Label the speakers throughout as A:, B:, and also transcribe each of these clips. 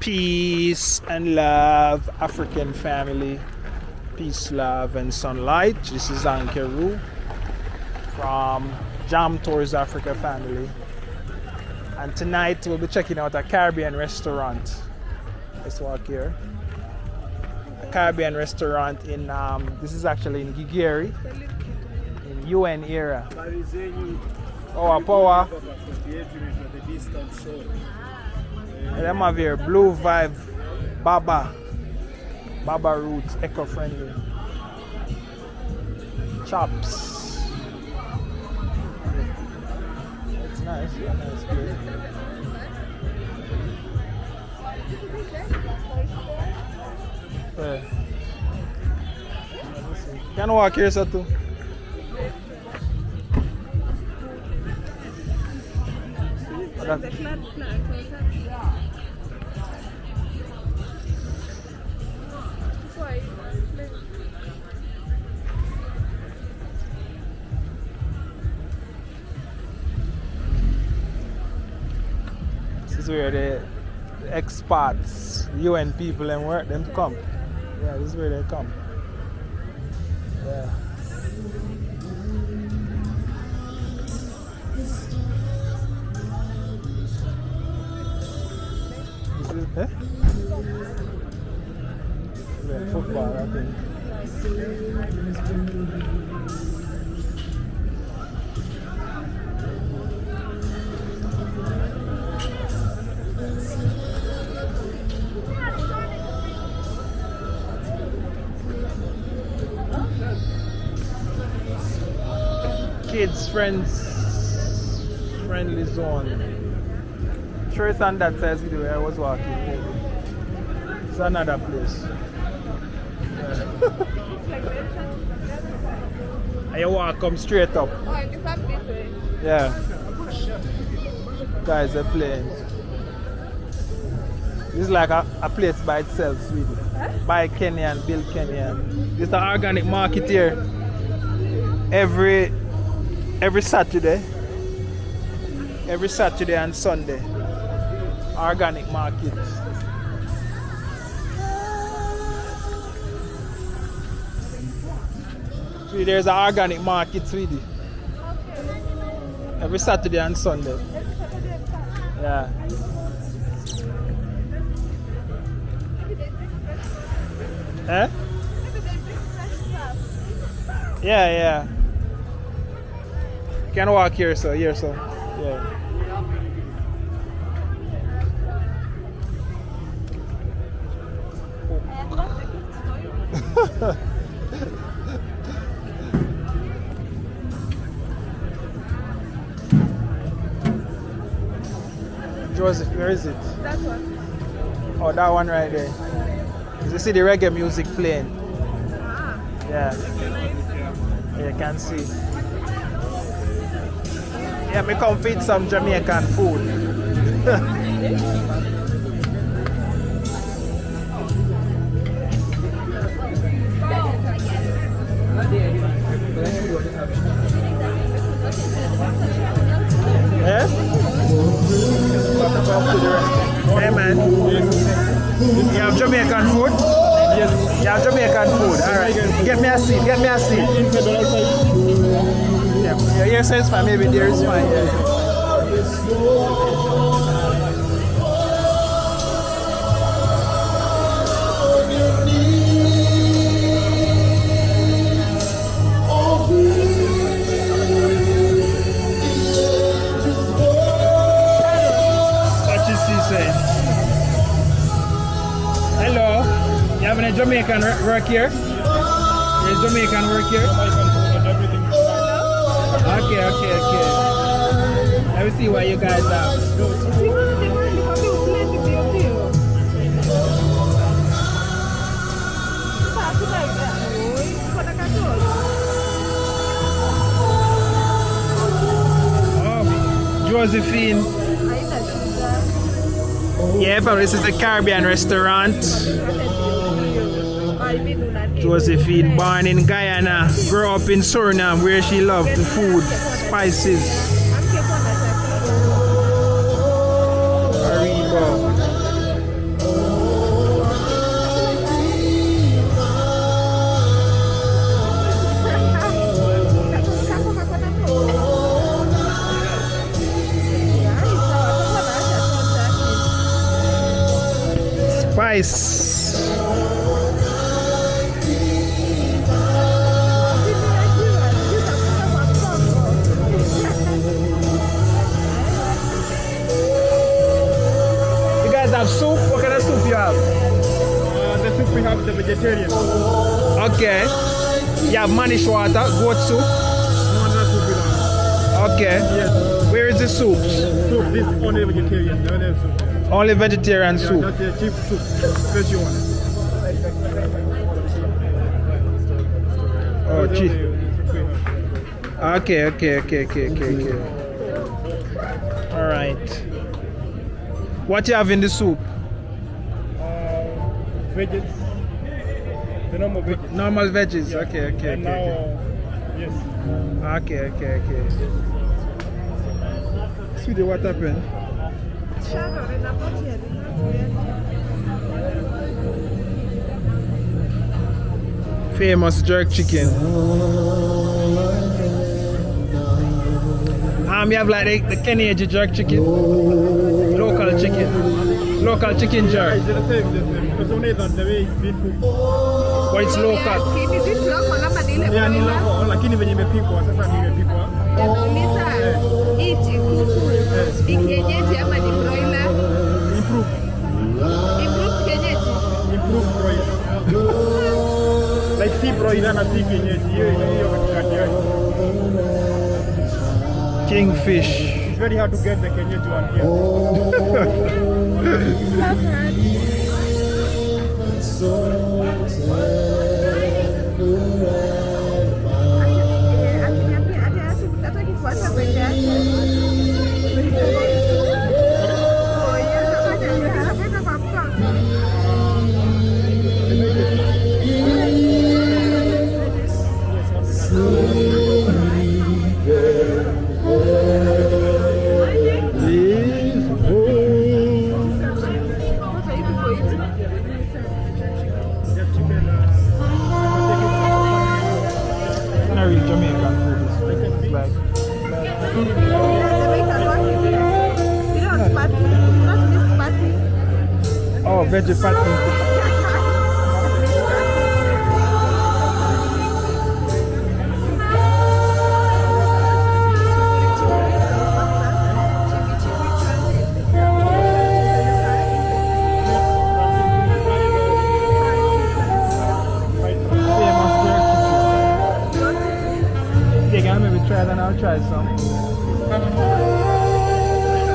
A: Peace and love, African family. Peace, love, and sunlight. This is Ankeru from Jam Tours Africa family. And tonight we'll be checking out a Caribbean restaurant. Let's walk here. A Caribbean restaurant in, this is actually in Gigeri, in UN area. Oh, power. And them have here Blue Vibe, Baba roots, eco-friendly. Chops. It's nice, yeah, nice place. Yeah. Can you walk here, sir, too? This is where the expats, UN people and work them come. Yeah, this is where they come. Yeah. This is yeah, football, I think. Kids, friendly zone. Sure, it's on that side video where I was walking. It's another place. And you walk come straight up. Yeah. Guys are playing. This is like a place by itself, really. By Kenyan, Bill Kenyan. This is an organic market here. Every Saturday and Sunday, organic market. See, there's an organic market, sweetie. Every Saturday and Sunday. Yeah. Eh? Yeah. Can walk here, sir. Here, sir. Yeah. Joseph, where is it?
B: That one.
A: Oh, that one right there. You see the reggae music playing? Yeah. Yeah, you can see. Yeah, me come feed some Jamaican food. Yeah? Hey man. You have Jamaican food? Yes. You have Jamaican food? Alright. Get me a seat. Yeah, your sense for maybe there is fine. Yeah. What is he saying? Hello, you having a Jamaican work here? There's Jamaican work here? Okay. Let me see what you guys have. Oh, Josephine. Yeah, but this is a Caribbean restaurant. Josephine, born in Guyana, grew up in Suriname where she loved the food, spices. Aribo. rice. You guys have soup? What kind of soup you have?
B: The soup we have the vegetarian.
A: Okay. You have manish water, goat soup.
B: No, not soup we don't.
A: Okay.
B: Yes.
A: Where is the soup?
B: Soup, this only vegetarian. No other soup.
A: Only vegetarian
B: Yeah,
A: soup.
B: that's a cheap soup. Special one.
A: Oh,
B: That's
A: gee.
B: the soup we have.
A: Okay. All right. What you have in the soup?
B: Veggies. The normal veggies.
A: Normal veggies.
B: Yeah.
A: Okay.
B: And now, yes.
A: Okay. Sweetie, what happened? Famous jerk chicken. You have like the Kenyan jerk chicken, local chicken jerk.
B: It's the same. It's only that the way it's been cooked.
A: But it's local.
C: Is it local ama ni ile
B: Yeah, ni
C: broiler?
B: local, lakini venye imepikwa sasa ni imepikwa.
C: Yanauliza hii kuku ni kienyeji ama ni broiler?
B: Improve
C: Kienyeji.
B: broiler. Like si broiler na si kienyeji. Hiyo katikati yake.
A: Kingfish.
B: It's very hard to get the kienyeji one here.
C: Hataki kuacha peke yake. Oh, yeye anafanya kwa mkono.
A: Very Jamaican food. It's like veggie patty. Maybe try that. I'll try some.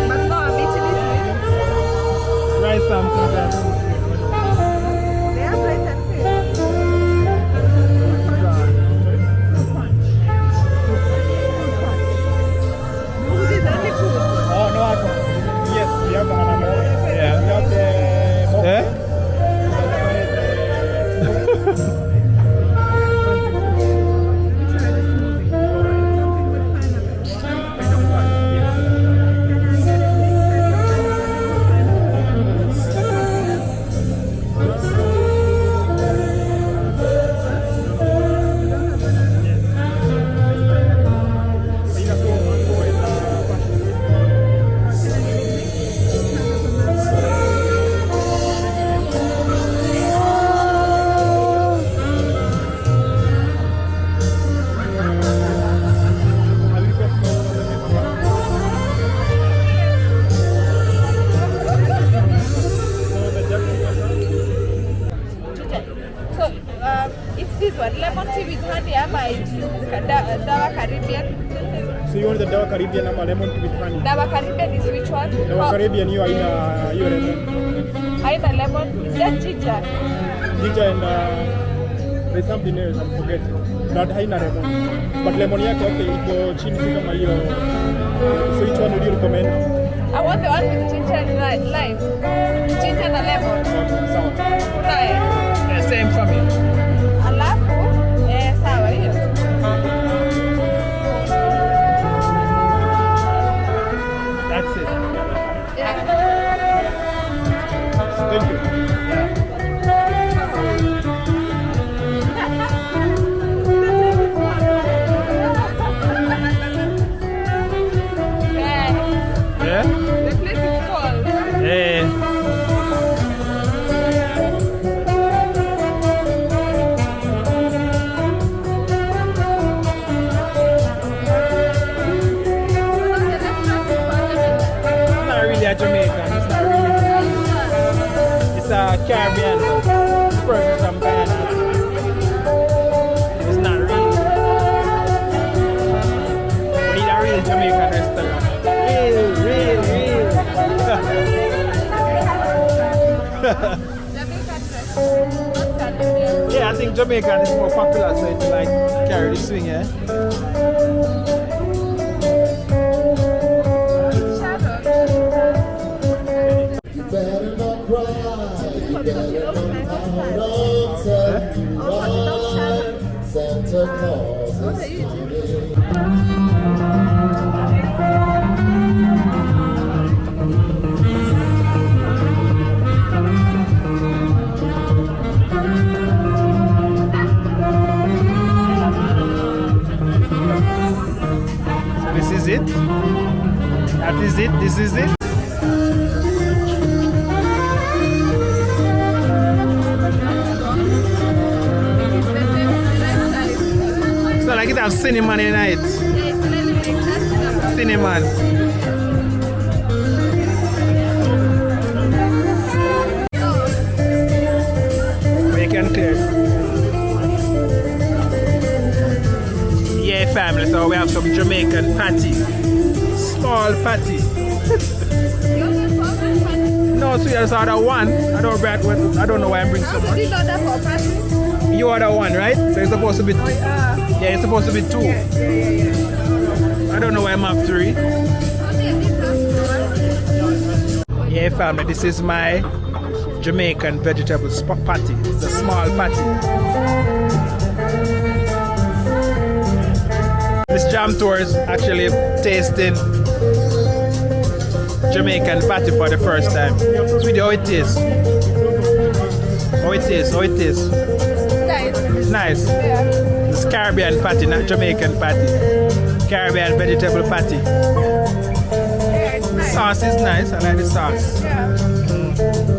C: But no, I'm eating it with.
A: Try something.
C: They have rice and fish. Food is only food.
B: Oh, no alcohol. Yes, we have banana.
A: Yeah.
B: We have the
A: Eh?
B: So you want the Dawa Caribbean ama lemon tea with honey?
C: Dawa Caribbean is which one?
B: Dawa Caribbean hiyo hiyo lemon.
C: Haina lemon, it's just ginger.
B: Ginger and there's something else I'm forgetting. Not haina lemon. But lemon yake okay iko chini si kama hiyo. So which one would you recommend?
C: I want the one with ginger and lime. Ginger and lemon.
B: Sawa.
C: Right.
A: Yeah, same for me.
C: Alafu, sawa hiyo.
A: That's it.
C: Yeah.
B: Thank you.
A: Yeah?
C: The place is called.
A: Eh. Caribbean. Perfect from Guyana. It's not real. We need a real Jamaican restaurant. Real. Yeah, I think Jamaican is more popular, so it's like carry the swing, yeah?
D: You better not cry, you better not Santa Claus is coming.
A: This is it. That is it. This is it. So like it have cinnamon in it. Cinnamon. But you can clear. Yeah, family. So we have some Jamaican patty. Small patty. No, so there's other one. I don't know why I'm bringing so much. You order one, right? So it's supposed to be two. Yeah, it's supposed to be two. I don't know why I'm up three. Yeah, family, this is my Jamaican vegetable patty. It's a small patty. This jam tour is actually tasting Jamaican patty for the first time. Sweetie, how it is? How it is? How it is? It's nice.
C: Yeah.
A: It's Caribbean patty, not Jamaican patty. Caribbean vegetable patty.
C: Yeah, it's nice.
A: Sauce is nice. I like the sauce.
C: Yeah.